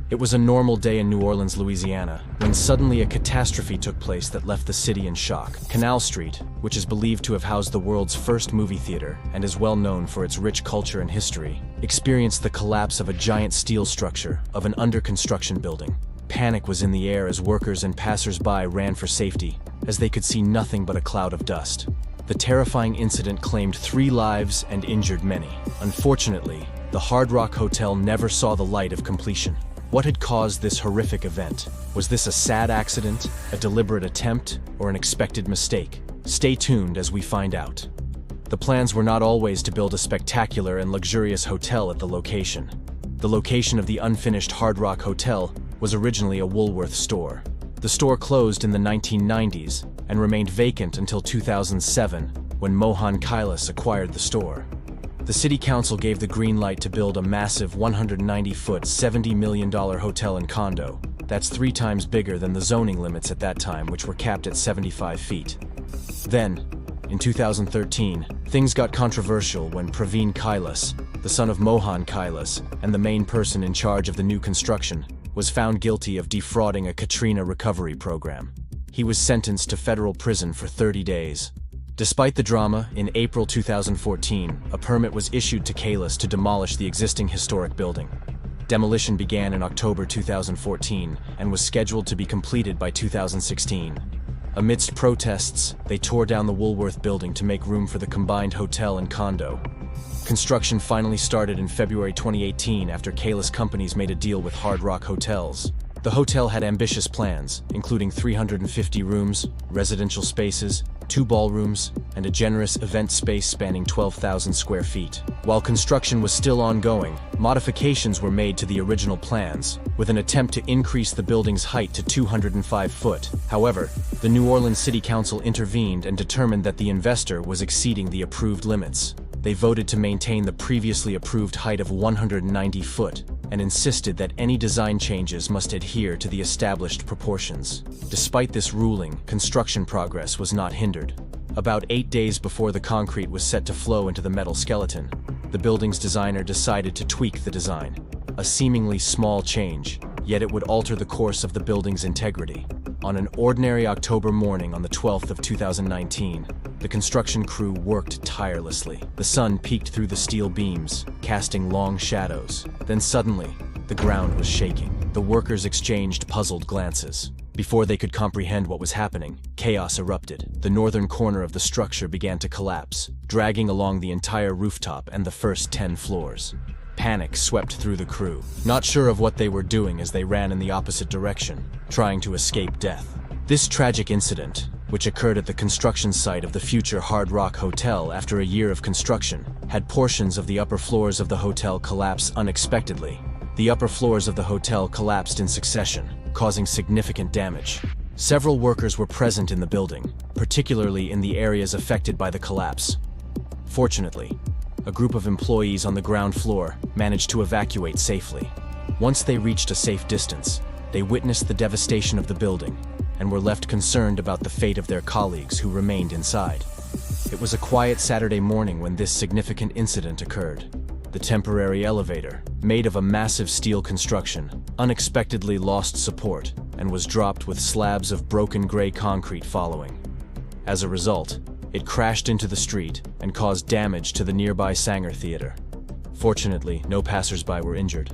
It was a normal day in New Orleans, Louisiana, when suddenly a catastrophe took place that left the city in shock. Canal Street, which is believed to have housed the world's first movie theater and is well known for its rich culture and history, experienced the collapse of a giant steel structure of an under-construction building. Panic was in the air as workers and passersby ran for safety, as they could see nothing but a cloud of dust. The terrifying incident claimed 3 lives and injured many. Unfortunately, the Hard Rock Hotel never saw the light of completion. What had caused this horrific event? Was this a sad accident, a deliberate attempt, or an expected mistake? Stay tuned as we find out. The plans were not always to build a spectacular and luxurious hotel at the location. The location of the unfinished Hard Rock Hotel was originally a Woolworth store. The store closed in the 1990s and remained vacant until 2007, when Mohan Kailas acquired the store. The city council gave the green light to build a massive 190-foot, $70 million hotel and condo. That's 3 times bigger than the zoning limits at that time, which were capped at 75 feet. Then, in 2013, things got controversial when Praveen Kailas, the son of Mohan Kailas and the main person in charge of the new construction, was found guilty of defrauding a Katrina recovery program. He was sentenced to federal prison for 30 days. Despite the drama, in April 2014, a permit was issued to Kailas to demolish the existing historic building. Demolition began in October 2014 and was scheduled to be completed by 2016. Amidst protests, they tore down the Woolworth building to make room for the combined hotel and condo. Construction finally started in February 2018 after Kailas companies made a deal with Hard Rock Hotels. The hotel had ambitious plans, including 350 rooms, residential spaces, 2 ballrooms, and a generous event space spanning 12,000 square feet. While construction was still ongoing, modifications were made to the original plans, with an attempt to increase the building's height to 205 foot. However, the New Orleans City Council intervened and determined that the investor was exceeding the approved limits. They voted to maintain the previously approved height of 190 foot and insisted that any design changes must adhere to the established proportions. Despite this ruling, construction progress was not hindered. About 8 days before the concrete was set to flow into the metal skeleton, the building's designer decided to tweak the design. A seemingly small change, yet it would alter the course of the building's integrity. On an ordinary October morning on the 12th of 2019, the construction crew worked tirelessly. The sun peeked through the steel beams, casting long shadows. Then suddenly, the ground was shaking. The workers exchanged puzzled glances. Before they could comprehend what was happening, chaos erupted. The northern corner of the structure began to collapse, dragging along the entire rooftop and the first 10 floors. Panic swept through the crew, not sure of what they were doing as they ran in the opposite direction, trying to escape death. This tragic incident, which occurred at the construction site of the future Hard Rock Hotel after a year of construction, had portions of the upper floors of the hotel collapse unexpectedly. The upper floors of the hotel collapsed in succession, causing significant damage. Several workers were present in the building, particularly in the areas affected by the collapse. Fortunately, a group of employees on the ground floor managed to evacuate safely. Once they reached a safe distance, they witnessed the devastation of the building and were left concerned about the fate of their colleagues who remained inside. It was a quiet Saturday morning when this significant incident occurred. The temporary elevator, made of a massive steel construction, unexpectedly lost support and was dropped with slabs of broken gray concrete following. As a result, it crashed into the street and caused damage to the nearby Sanger Theater. Fortunately, no passersby were injured.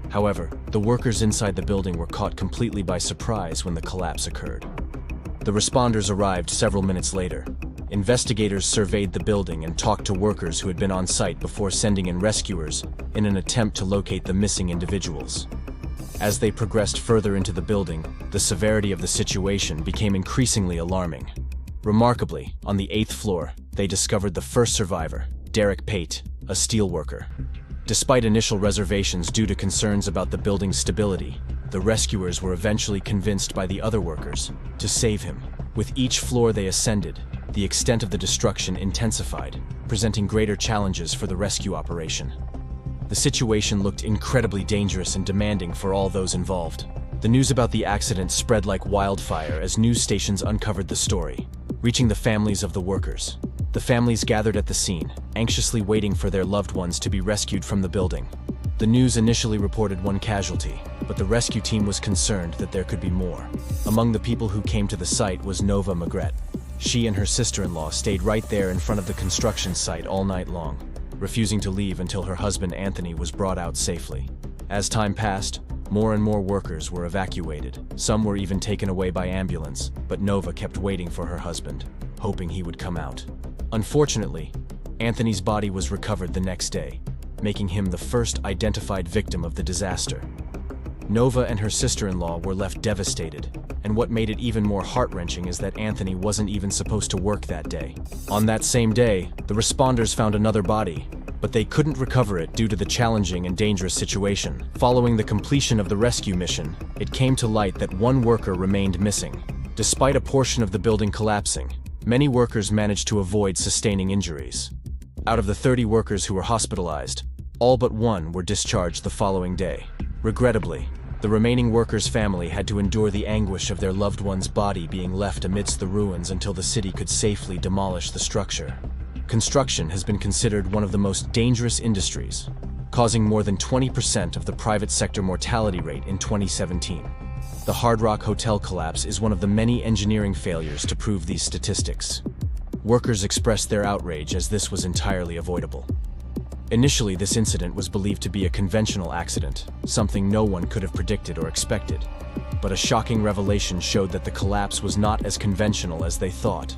However, the workers inside the building were caught completely by surprise when the collapse occurred. The responders arrived several minutes later. Investigators surveyed the building and talked to workers who had been on site before sending in rescuers in an attempt to locate the missing individuals. As they progressed further into the building, the severity of the situation became increasingly alarming. Remarkably, on the 8th floor, they discovered the first survivor, Derek Pate, a steelworker. Despite initial reservations due to concerns about the building's stability, the rescuers were eventually convinced by the other workers to save him. With each floor they ascended, the extent of the destruction intensified, presenting greater challenges for the rescue operation. The situation looked incredibly dangerous and demanding for all those involved. The news about the accident spread like wildfire as news stations uncovered the story, reaching the families of the workers. The families gathered at the scene, anxiously waiting for their loved ones to be rescued from the building. The news initially reported 1 casualty, but the rescue team was concerned that there could be more. Among the people who came to the site was Nova Magret. She and her sister-in-law stayed right there in front of the construction site all night long, refusing to leave until her husband Anthony was brought out safely. As time passed, more and more workers were evacuated. Some were even taken away by ambulance, but Nova kept waiting for her husband, hoping he would come out. Unfortunately, Anthony's body was recovered the next day, making him the first identified victim of the disaster. Nova and her sister-in-law were left devastated, and what made it even more heart-wrenching is that Anthony wasn't even supposed to work that day. On that same day, the responders found another body, but they couldn't recover it due to the challenging and dangerous situation. Following the completion of the rescue mission, it came to light that one worker remained missing. Despite a portion of the building collapsing, many workers managed to avoid sustaining injuries. Out of the 30 workers who were hospitalized, all but one were discharged the following day. Regrettably, the remaining workers' family had to endure the anguish of their loved one's body being left amidst the ruins until the city could safely demolish the structure. Construction has been considered one of the most dangerous industries, causing more than 20% of the private sector mortality rate in 2017. The Hard Rock Hotel collapse is one of the many engineering failures to prove these statistics. Workers expressed their outrage as this was entirely avoidable. Initially, this incident was believed to be a conventional accident, something no one could have predicted or expected. But a shocking revelation showed that the collapse was not as conventional as they thought.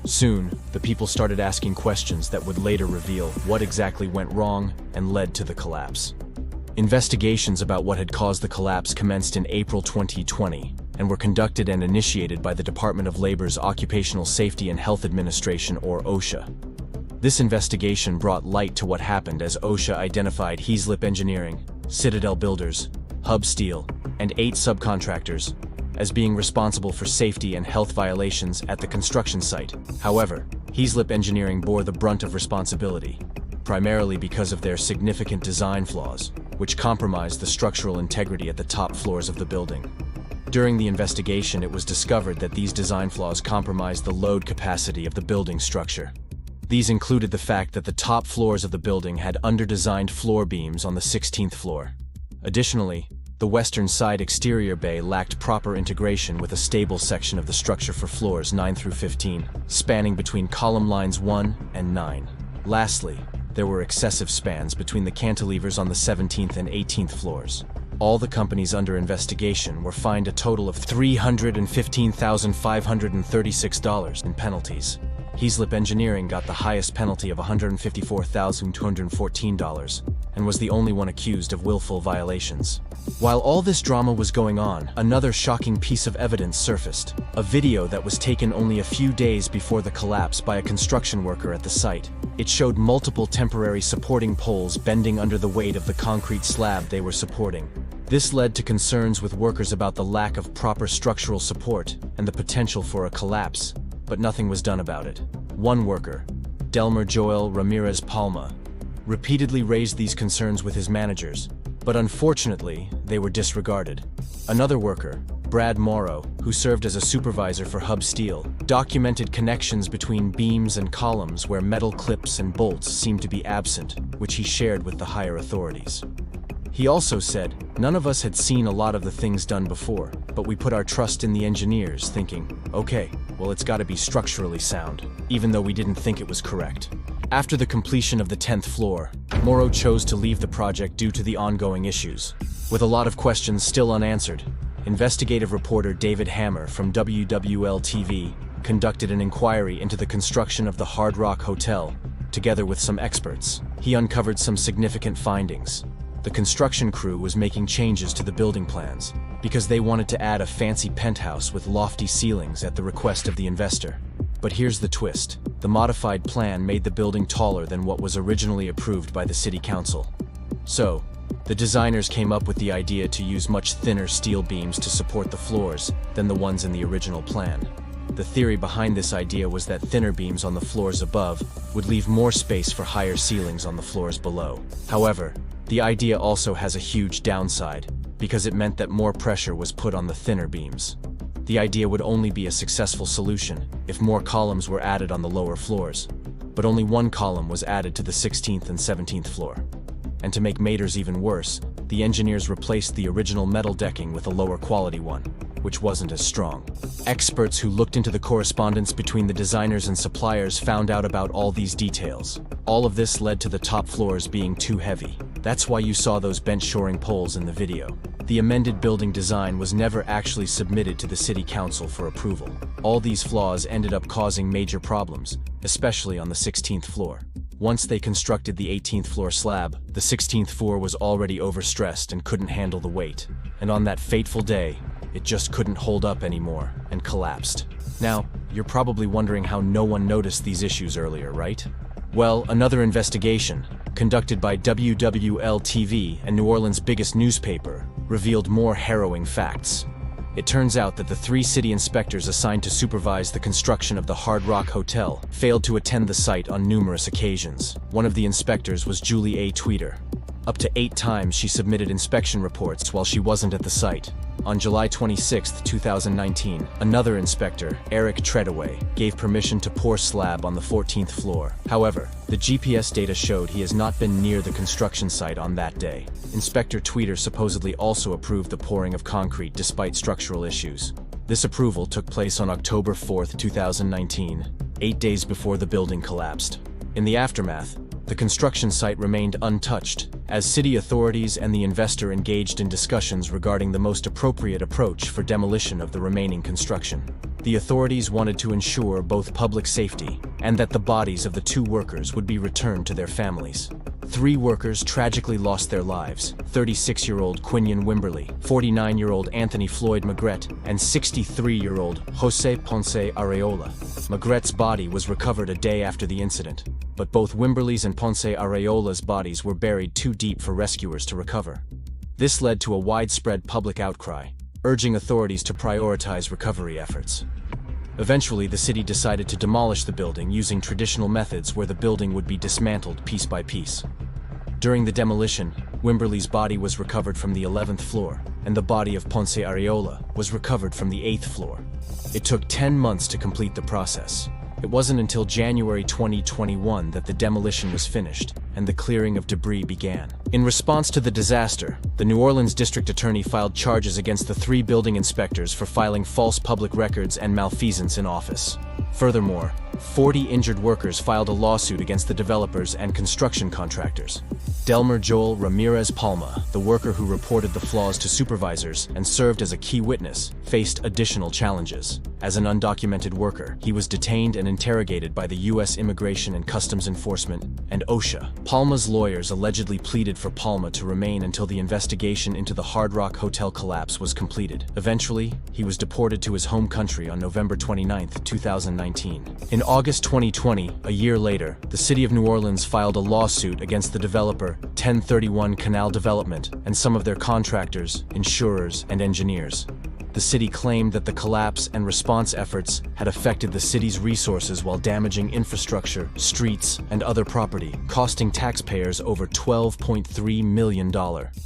Soon, the people started asking questions that would later reveal what exactly went wrong and led to the collapse. Investigations about what had caused the collapse commenced in April 2020 and were conducted and initiated by the Department of Labor's Occupational Safety and Health Administration, or OSHA. This investigation brought light to what happened as OSHA identified Heaslip Engineering, Citadel Builders, Hub Steel, and 8 subcontractors as being responsible for safety and health violations at the construction site. However, Heaslip Engineering bore the brunt of responsibility, primarily because of their significant design flaws, which compromised the structural integrity at the top floors of the building. During the investigation, it was discovered that these design flaws compromised the load capacity of the building structure. These included the fact that the top floors of the building had under-designed floor beams on the 16th floor. Additionally, the western side exterior bay lacked proper integration with a stable section of the structure for floors 9 through 15, spanning between column lines 1 and 9. Lastly, there were excessive spans between the cantilevers on the 17th and 18th floors. All the companies under investigation were fined a total of $315,536 in penalties. Heaslip Engineering got the highest penalty of $154,214 and was the only one accused of willful violations. While all this drama was going on, another shocking piece of evidence surfaced. A video that was taken only a few days before the collapse by a construction worker at the site. It showed multiple temporary supporting poles bending under the weight of the concrete slab they were supporting. This led to concerns with workers about the lack of proper structural support and the potential for a collapse, but nothing was done about it. One worker, Delmer Joel Ramirez Palma, repeatedly raised these concerns with his managers, but unfortunately, they were disregarded. Another worker, Brad Morrow, who served as a supervisor for Hub Steel, documented connections between beams and columns where metal clips and bolts seemed to be absent, which he shared with the higher authorities. He also said, "None of us had seen a lot of the things done before, but we put our trust in the engineers, thinking, okay, well, it's got to be structurally sound, even though we didn't think it was correct." After the completion of the 10th floor, Morrow chose to leave the project due to the ongoing issues. With a lot of questions still unanswered, investigative reporter David Hammer from WWL-TV conducted an inquiry into the construction of the Hard Rock Hotel, together with some experts. He uncovered some significant findings. The construction crew was making changes to the building plans because they wanted to add a fancy penthouse with lofty ceilings at the request of the investor. But here's the twist. The modified plan made the building taller than what was originally approved by the city council. So, the designers came up with the idea to use much thinner steel beams to support the floors than the ones in the original plan. The theory behind this idea was that thinner beams on the floors above would leave more space for higher ceilings on the floors below. However, the idea also has a huge downside, because it meant that more pressure was put on the thinner beams. The idea would only be a successful solution if more columns were added on the lower floors, but only one column was added to the 16th and 17th floor. And to make matters even worse, the engineers replaced the original metal decking with a lower quality one, which wasn't as strong. Experts who looked into the correspondence between the designers and suppliers found out about all these details. All of this led to the top floors being too heavy. That's why you saw those bench shoring poles in the video. The amended building design was never actually submitted to the city council for approval. All these flaws ended up causing major problems, especially on the 16th floor. Once they constructed the 18th floor slab, the 16th floor was already overstressed and couldn't handle the weight. And on that fateful day, it just couldn't hold up anymore and collapsed. Now, you're probably wondering how no one noticed these issues earlier, right? Well, another investigation, conducted by WWL-TV and New Orleans' biggest newspaper, revealed more harrowing facts. It turns out that the 3 city inspectors assigned to supervise the construction of the Hard Rock Hotel failed to attend the site on numerous occasions. One of the inspectors was Julie A. Tweeter. Up to 8 times she submitted inspection reports while she wasn't at the site. On July 26, 2019, another inspector, Eric Treadaway, gave permission to pour slab on the 14th floor. However, the GPS data showed he has not been near the construction site on that day. Inspector Tweeter supposedly also approved the pouring of concrete despite structural issues. This approval took place on October 4, 2019, 8 days before the building collapsed. In the aftermath, the construction site remained untouched, as city authorities and the investor engaged in discussions regarding the most appropriate approach for demolition of the remaining construction. The authorities wanted to ensure both public safety and that the bodies of the 2 workers would be returned to their families. 3 workers tragically lost their lives: 36-year-old Quinion Wimberly, 49-year-old Anthony Floyd Magrette, and 63-year-old Jose Ponce Areola. Magrette's body was recovered a day after the incident, but both Wimberly's and Ponce Areola's bodies were buried too deep for rescuers to recover. This led to a widespread public outcry, urging authorities to prioritize recovery efforts. Eventually, the city decided to demolish the building using traditional methods where the building would be dismantled piece by piece. During the demolition, Wimberly's body was recovered from the 11th floor, and the body of Ponce Areola was recovered from the 8th floor. It took 10 months to complete the process. It wasn't until January 2021 that the demolition was finished and the clearing of debris began. In response to the disaster, the New Orleans District Attorney filed charges against the 3 building inspectors for filing false public records and malfeasance in office. Furthermore, 40 injured workers filed a lawsuit against the developers and construction contractors. Delmer Joel Ramirez Palma, the worker who reported the flaws to supervisors and served as a key witness, faced additional challenges. As an undocumented worker, he was detained and interrogated by the U.S. Immigration and Customs Enforcement and OSHA. Palma's lawyers allegedly pleaded for Palma to remain until the investigation into the Hard Rock Hotel collapse was completed. Eventually, he was deported to his home country on November 29, 2019. In August 2020, a year later, the city of New Orleans filed a lawsuit against the developer 1031 Canal Development and some of their contractors, insurers, and engineers. The city claimed that the collapse and response efforts had affected the city's resources while damaging infrastructure, streets, and other property, costing taxpayers over $12.3 million.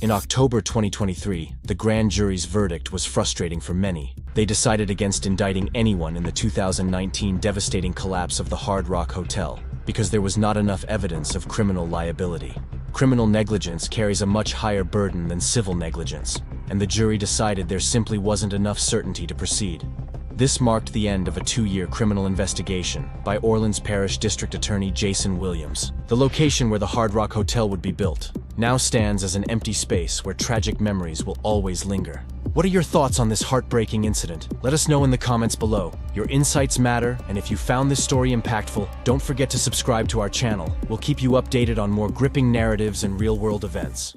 In October 2023, the grand jury's verdict was frustrating for many. They decided against indicting anyone in the 2019 devastating collapse of the Hard Rock Hotel, because there was not enough evidence of criminal liability. Criminal negligence carries a much higher burden than civil negligence, and the jury decided there simply wasn't enough certainty to proceed. This marked the end of a 2-year criminal investigation by Orleans Parish District Attorney Jason Williams. The location where the Hard Rock Hotel would be built now stands as an empty space where tragic memories will always linger. What are your thoughts on this heartbreaking incident? Let us know in the comments below. Your insights matter, and if you found this story impactful, don't forget to subscribe to our channel. We'll keep you updated on more gripping narratives and real-world events.